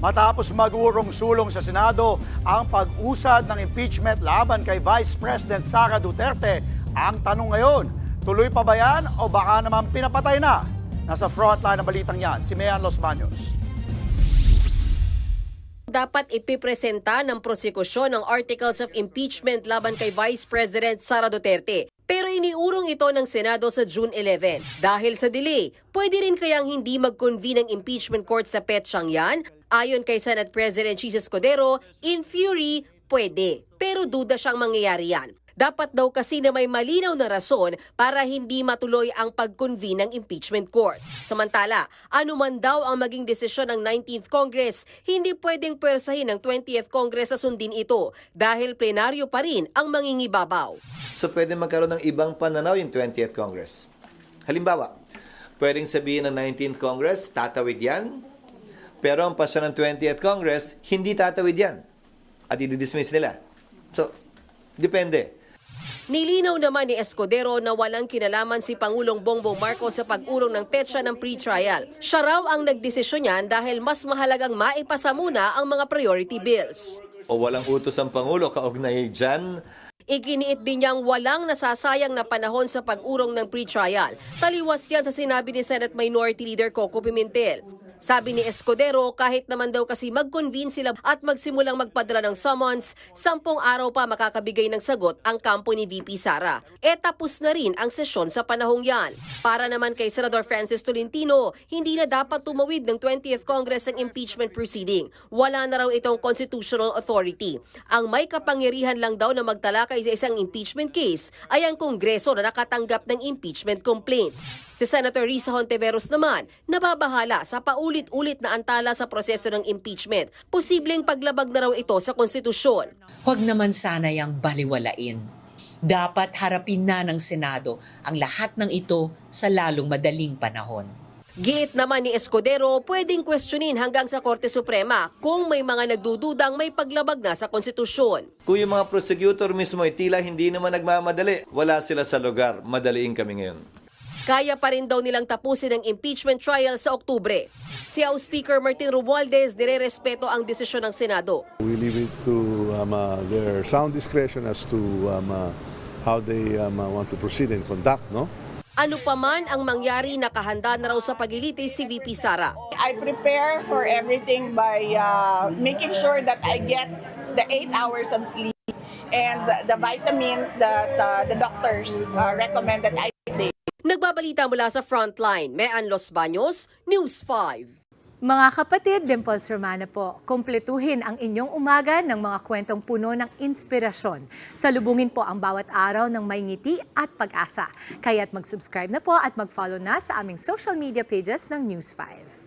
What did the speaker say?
Matapos magurong sulong sa Senado ang pag-usad ng impeachment laban kay Vice President Sara Duterte, ang tanong ngayon, tuloy pa ba yan o baka naman pinapatay na? Nasa frontline ng balitang yan, si Mean Los Baños. Dapat ipipresenta ng prosekusyon ng articles of impeachment laban kay Vice President Sara Duterte. Pero iniurong ito ng Senado sa June 11. Dahil sa delay, pwede rin kayang hindi mag-convene ang impeachment court sa petsang yan? Ayon kay Senate President Chis Escudero, in theory, pwede. Pero duda siyang mangyayari yan. Dapat daw kasi na may malinaw na rason para hindi matuloy ang pag-convene ng impeachment court. Samantala, anuman daw ang maging desisyon ng 19th Congress, hindi pwedeng pwersahin ng 20th Congress sa sundin ito dahil plenaryo pa rin ang mangingibabaw. So pwede magkaroon ng ibang pananaw yung 20th Congress. Halimbawa, pwedeng sabihin ng 19th Congress, tatawid yan, pero ang pasyon ng 20th Congress, hindi tatawid yan. At i-dismiss nila. So, depende. Nilinaw naman ni Escudero na walang kinalaman si Pangulong Bongbong Marcos sa pag-urong ng petsa ng pre-trial. Siya raw ang nagdesisyon niyan dahil mas mahalagang maipasa muna ang mga priority bills. O walang utos ang Pangulo kaugnay dyan. Iginiit din niyang walang nasasayang na panahon sa pag-urong ng pre-trial. Taliwas yan sa sinabi ni Senate Minority Leader Coco Pimentel. Sabi ni Escudero, kahit naman daw kasi mag-convene sila at magsimulang magpadala ng summons, 10 araw pa makakabigay ng sagot ang kampo ni VP Sara. Tapos na rin ang sesyon sa panahong yan. Para naman kay Senador Francis Tolentino, hindi na dapat tumawid ng 20th Congress ang impeachment proceeding. Wala na raw itong constitutional authority. Ang may kapangyarihan lang daw na magtalakay sa isang impeachment case ay ang Kongreso na nakatanggap ng impeachment complaint. Si Senator Risa Hontiveros naman, nababahala sa paulit-ulit na antala sa proseso ng impeachment. Posibleng paglabag na raw ito sa konstitusyon. Huwag naman sana yang baliwalain. Dapat harapin na ng Senado ang lahat ng ito sa lalong madaling panahon. Giit naman ni Escudero, pwedeng questionin hanggang sa Korte Suprema kung may mga nagdududang may paglabag na sa konstitusyon. Kung yung mga prosecutor mismo ay tila hindi naman nagmamadali, wala sila sa lugar, madaliin kami ngayon. Kaya pa rin daw nilang tapusin ang impeachment trial sa Oktubre. Si House Speaker Martin Romualdez nirerespeto ang desisyon ng Senado. We leave it to their sound discretion as to how they want to proceed and conduct, no? Ano pa man ang mangyari, nakahanda na raw sa paglilitis si VP Sara. I prepare for everything by making sure that I get the 8 hours of sleep and the vitamins that the doctors recommend that I take. Nagbabalita mula sa Frontline, Mean Los Baños, News 5. Mga kapatid, Dimples Romana po, kumpletuhin ang inyong umaga ng mga kwentong puno ng inspirasyon. Salubungin po ang bawat araw ng may ngiti at pag-asa. Kaya't mag-subscribe na po at mag-follow na sa aming social media pages ng News 5.